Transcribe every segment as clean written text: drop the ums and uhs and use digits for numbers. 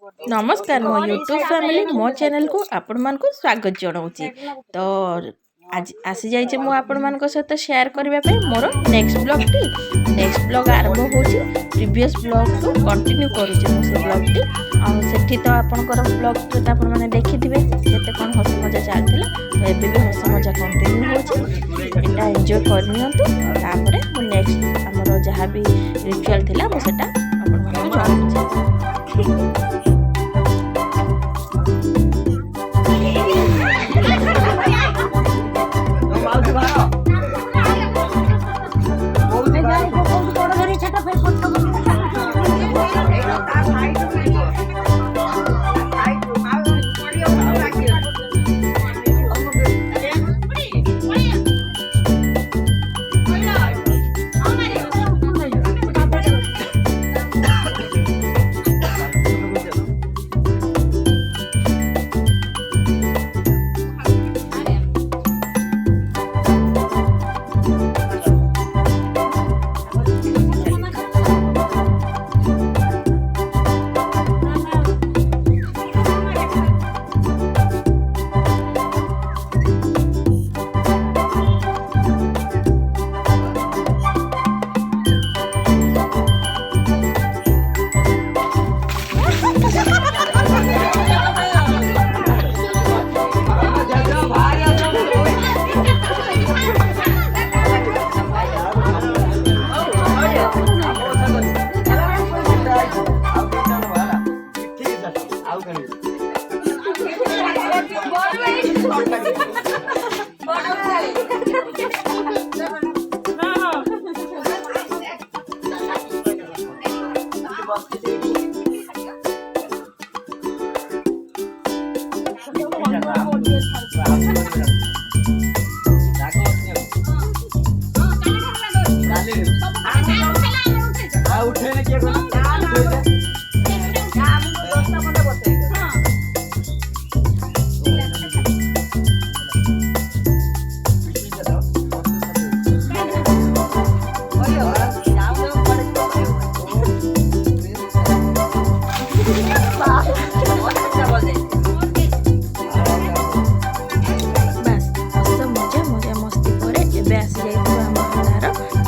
नमस्कार मो YouTube family मो चैनल को आपण मान को स्वागत जनाऊँगी। तो आज आसी जाइए मु आपण मान सहित शेयर करने मोर नेक्स्ट ब्लॉग आरंभ हो प्रीवियस ब्लॉग को कंटिन्यू करुचे से ब्लॉग टी तो आपंकर ब्लॉग तो आपने देखिथे जिते कौन हस मजा चलता तो एबे भी हस मजा कंटिन्यू होटा एंजॉय करनी नेक्स्ट आमर जहाँ भी रिचुअल थिला मुझे जनाऊँगी।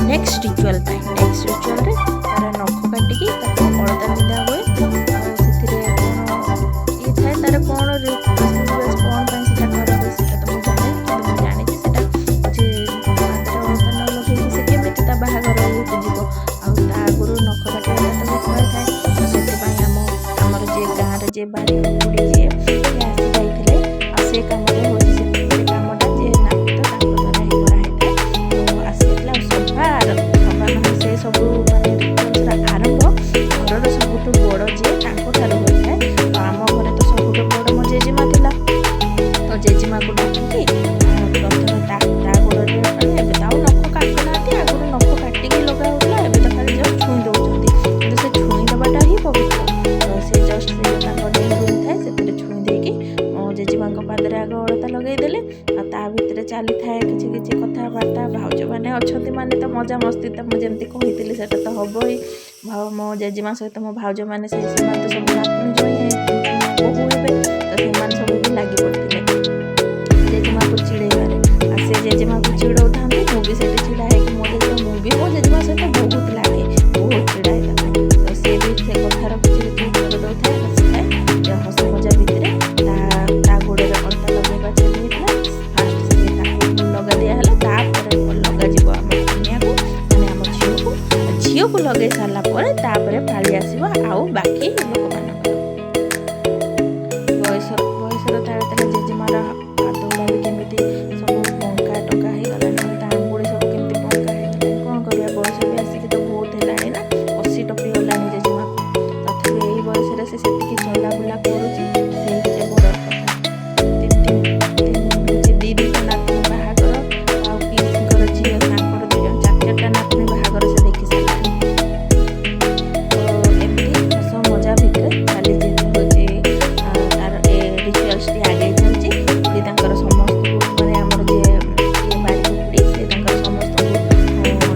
नेक्स्ट रिचुअल रे तार नख काटिकी अलता बिंदा हुए से ये थाए तार कौन कौन तो मुझे जानी हूँ लगे से केमी बाहागर जीव आगुरी नख काटा तो से आमर जे गाँव जे बाड़ी बुढ़ी जी आसी जाते से कम कमटा जे सब माने आरंभ घर सबुठ बड़ जी होता है तो आम घर तो सबुठ बड़ मो जेजेमा थी तो जेजेमा को डाकी प्रथम गोड़े नख काटुना आगुरी नख काटिकी लगा होता है तो खाली जस्ट छुई दौरान कि से छुई देवाटा ही पवित्र तो से जस्ट डेंगुरी थाए से छुई देकी मो जेजेमा पादरे आग अलता लगेदेले ता भितर चली थाए कि कथबार्ता भाउज मैंने अच्छा माने तो मजा मस्ती तो मुझे कही से तो हम ही मो जेजेमा सहित मो भाउज मैंने तो सब नातुणी जो बोहू हे तो सब भी लगी पड़ते जेजेमा को चिड़ेबारे से जेजेमा को चिड़ौ था मुझे से चिड़ा है कि मो जेजेमा मुझे मो जेजेमा सहित बहुत लगे बहुत चिड़ाई था तो सी भी से कथार कर दौ थाए हस मजा भितर गोड़े अलता लगेगा चली फास्ट से लगा दिया लगा जीव आम कन्या को मैंने आम झील को लगे सारापर पाली आसो आउ बाकी लोक मान बयस ताले ताले जेजेमार हाथ भी केमी सब पंका टंका हो गला आंगुड़ी सब केमी पंका हो कौन कर बयस भी आसिक तो बहुत है ना 80 टपी गला जेजेमा तथा यही बयस से चला बुला कर बड़ कथा दीदी नातुणी बाहागर आर झील चार नातुणी बाहागर से देखी सारे तो एमती हस मजा भितर चली तार रिचुअल्स आगे चलती समस्त मैंने आमर जे बाड़ी बुड़ी से समस्त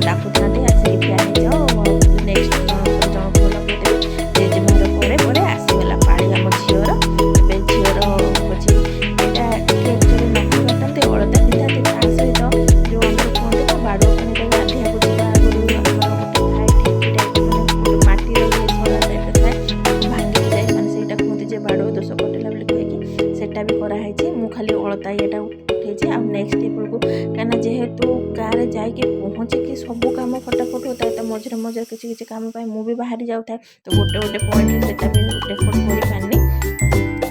डाकुता आसिक जाओ नेक्स्ट जन को लगे जेजेमार पर आसीगला पाड़ी ବାଡ଼ୁଅ ଦୋଷ କଟିଲା ବୋଲି କହିକି ସେଟା ବି କରାହେଇଛି। ମୁଁ ଖାଲି ଅଳତା ଇଏଟା ଉଠେଇଛି। ଆଉ ନେକ୍ସଟ ଏପଟକୁ କାହିଁକିନା ଯେହେତୁ ଗାଁରେ ଯାଇକି ପହଞ୍ଚିକି ସବୁ କାମ ଫଟାଫଟ ହେଉଥାଏ ତ ମଝିରେ ମଝିରେ କିଛି କିଛି କାମ ପାଇଁ ମୁଁ ବି ବାହାରି ଯାଉଥାଏ ତ ଗୋଟେ ପଏଣ୍ଟରେ ସେଟା ବି ରେକର୍ଡ଼ କରିପାରିନି।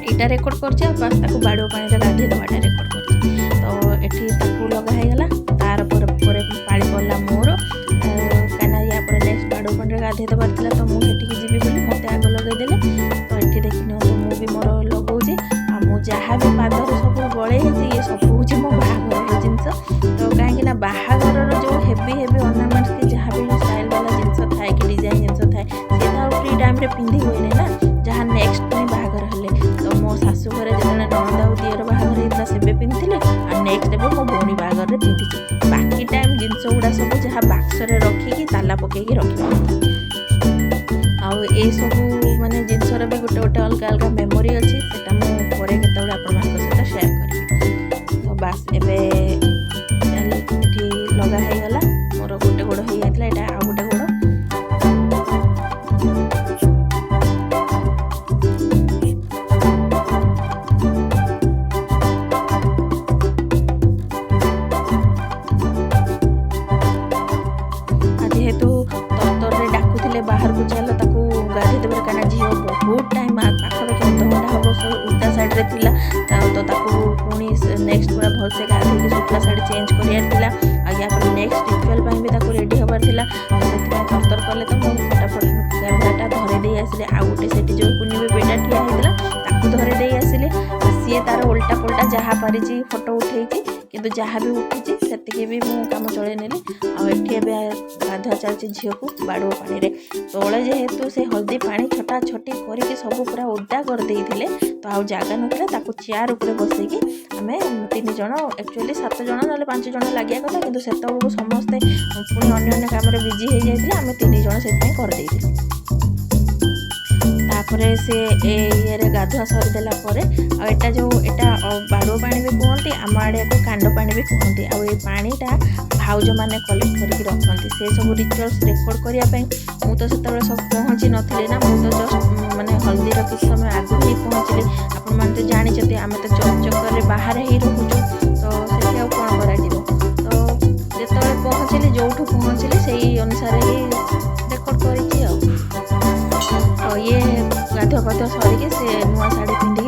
ଏଇଟା ରେକର୍ଡ଼ କରିଛି ଆଉ ବାସ୍ ତାକୁ ବାଡ଼ୁଅ ପାଣିରେ ଗାଧୋଇ ଦେବାଟା ରେକର୍ଡ଼ କରିଛି। ତ ଏଠି ତାକୁ ଲଗା ହେଇଗଲା। ତାର ପରେ ପାଳି ପଡ଼ିଲା ମୋର କାହିଁକିନା ୟା ପରେ ନେକ୍ସଟ ବାଡ଼ୁଅ ପାଣିରେ ଗାଧୋଇ ଦେବାର ଥିଲା ତ ମୁଁ ସେଠିକି ଯିବି ବୋଲି ମୋତେ ଆଗ ଲଗେଇଦେଲେ। ତ ଏଠି ଦେଖିନିଅନ୍ତୁ ମୁଁ ବି ମୋର ଲଗାଉଛି। ଆଉ ମୁଁ ଯାହା ବି ପାଦରେ ସବୁ ଗଳେଇ ହେଇଛି ଇଏ ସବୁ ହେଉଛି ମୋ ବାହାଘରର ଜିନିଷ। ତ କାହିଁକିନା ବାହାଘରର ଯେଉଁ ହେଭି ଅର୍ଣ୍ଣାମେଣ୍ଟସ୍ କି ଯାହା ବି ଷ୍ଟାଇଲ୍ ବାଲା ଜିନିଷ ଥାଏ କି ଡିଜାଇନ୍ ଜିନିଷ ଥାଏ ସିଏ ତ ଆଉ ଫ୍ରି ଟାଇମ୍ରେ ପିନ୍ଧି ହୁଏନି ନା, ଯାହା ନେକ୍ସଟ ପୁଣି ବାହାଘର ହେଲେ। ତ ମୋ ଶାଶୁ ଘରେ ଯେତେବେଳେ ନଣନ୍ଦ ଆଉ ଦିଅର ବାହାଘର ହେଇଥିଲା ସେବେ ପିନ୍ଧିଥିଲେ ଆଉ ନେକ୍ସଟ ଏବେ ମୋ ଭଉଣୀ ବାହାଘରରେ ପିନ୍ଧିଛି। ବାକି ଟାଇମ୍ ଜିନିଷ ଗୁଡ଼ା ସବୁ ଯାହା ବାକ୍ସରେ ରଖିକି ତାଲା ପକେଇକି ରଖିବା କଥା। ଆଉ ଏଇସବୁ ମାନେ ଜିନିଷର ବି ଗୋଟେ ଅଲଗା ଅଲଗା ମେମୋରି ଅଛି, ସେଟା ମୁଁ ପରେ କେତେବେଳେ ଆପଣମାନଙ୍କ ସହିତ ସେୟାର କରିବି। ତ ବାସ୍ ଏବେ ଏଠି ଲଗା ହେଇଗଲା। ମୋର ଗୋଟେ ଗୋଡ଼ ହେଇଯାଇଥିଲା, ଏଇଟା ଆଉ ଗୋଟେ ଗୋଡ଼। ଯେହେତୁ ତରତରରେ ଡାକୁଥିଲେ ବାହାରକୁ ଚାଲ ତାକୁ ଗାଧୋଇ ଦେବାର, କାହିଁକିନା ଝିଅ ବହୁତ ଟାଇମ୍ ପାଖାପାଖି ଅଧଘଣ୍ଟା ହେବ ଉଲ୍ଟା ସାଇଡ଼୍ରେ ଥିଲା ତ ତାକୁ ପୁଣି ନେକ୍ସଟ ପୁରା ଭଲସେ ଗାଧୋଇକି ଶୁଖିଲା ଶାଢ଼ୀ ଚେଞ୍ଜ କରିବାର ଥିଲା। ଆଉ ୟା ପରେ ନେକ୍ସଟ ରିଚୁଆଲ୍ ପାଇଁ ବି ତାକୁ ରେଡ଼ି ହେବାର ଥିଲା। ତ ସେଥିପାଇଁ ତରତର କଲେ ତ ମୁଁ ଫଟାଫଟ କ୍ୟାମେରାଟା ଧରେଇ ଦେଇ ଆସିଲି। ଆଉ ଗୋଟେ ସେଠି ଯେଉଁ କୁନି ବେବିଟା ଠିଆ ହେଇଥିଲା ତାକୁ ଧରେଇ ଦେଇ ଆସିଲି। ସିଏ ତାର ଓଲଟା ପୋଲଟା ଯାହା ପାରିଛି ଫଟୋ ଉଠେଇଛି, କିନ୍ତୁ ଯାହା ବି ଉଠିଛି ସେତିକି ବି ମୁଁ କାମ ଚଳେଇ ନେଲି। ଆଉ ଏଠି ଏବେ ଗାଧୁଆ ଚାଲିଛି ଝିଅକୁ ବାଡ଼ୁଅ ପାଣିରେ। ତଳେ ଯେହେତୁ ସେ ହଳଦୀ ପାଣି ଛଟା ଛଟି କରିକି ସବୁ ପୁରା ଓଦା କରିଦେଇଥିଲେ ତ ଆଉ ଜାଗା ନଥିଲା, ତାକୁ ଚେୟାର ଉପରେ ବସେଇକି ଆମେ 3 ଜଣ, ଆକ୍ଚୁଆଲି 7 ଜଣ ନହେଲେ 5 ଜଣ ଲାଗିବା କଥା, କିନ୍ତୁ ସେତେବେଳକୁ ସମସ୍ତେ ପୁଣି ଅନ୍ୟ କାମରେ ବିଜି ହେଇଯାଇଥିଲେ। ଆମେ 3 ଜଣ ସେଥିପାଇଁ କରିଦେଇଥିଲୁ। ତାପରେ ସେ ଇଏରେ ଗାଧୁଆ ସରିଦେଲା ପରେ ଆଉ ଏଟା ବାଡ଼ୁଅ ପାଣି ବି କୁହନ୍ତି, ଆମ ଆଡ଼େ ଏକୁ କାଣ୍ଡ ପାଣି ବି କୁହନ୍ତି। ଆଉ ଏ ପାଣିଟା ଭାଉଜମାନେ କଲେକ୍ଟ କରିକି ରଖନ୍ତି ସେ ସବୁ ରିଚୁଆଲ୍ସ ରେକର୍ଡ଼ କରିବା ପାଇଁ। ମୁଁ ତ ସେତେବେଳେ ସବୁ ପହଞ୍ଚି ନଥିଲି ନା, ମୁଁ ତ ଜଷ୍ଟ ମାନେ ହଳଦୀର କିଛି ସମୟ ଆଗରୁ ହିଁ ପହଞ୍ଚିଲି। ଆପଣମାନେ ତ ଜାଣିଛନ୍ତି ଆମେ ତ ଚକ୍କରରେ ବାହାରେ ହିଁ ରହୁଛୁ, ତ ସେଠି ଆଉ କ'ଣ କରାଯିବ। ତ ଯେତେବେଳେ ପହଞ୍ଚିଲି, ଯେଉଁଠୁ ପହଞ୍ଚିଲି ସେଇ ଅନୁସାରେ ହିଁ ରେକର୍ଡ଼ କରିଛି। ଆଉ ଇଏ ଗାଧୁଆ ପାଧୁଆ ସରିକି ସେ ନୂଆ ଶାଢ଼ୀ ପିନ୍ଧିକି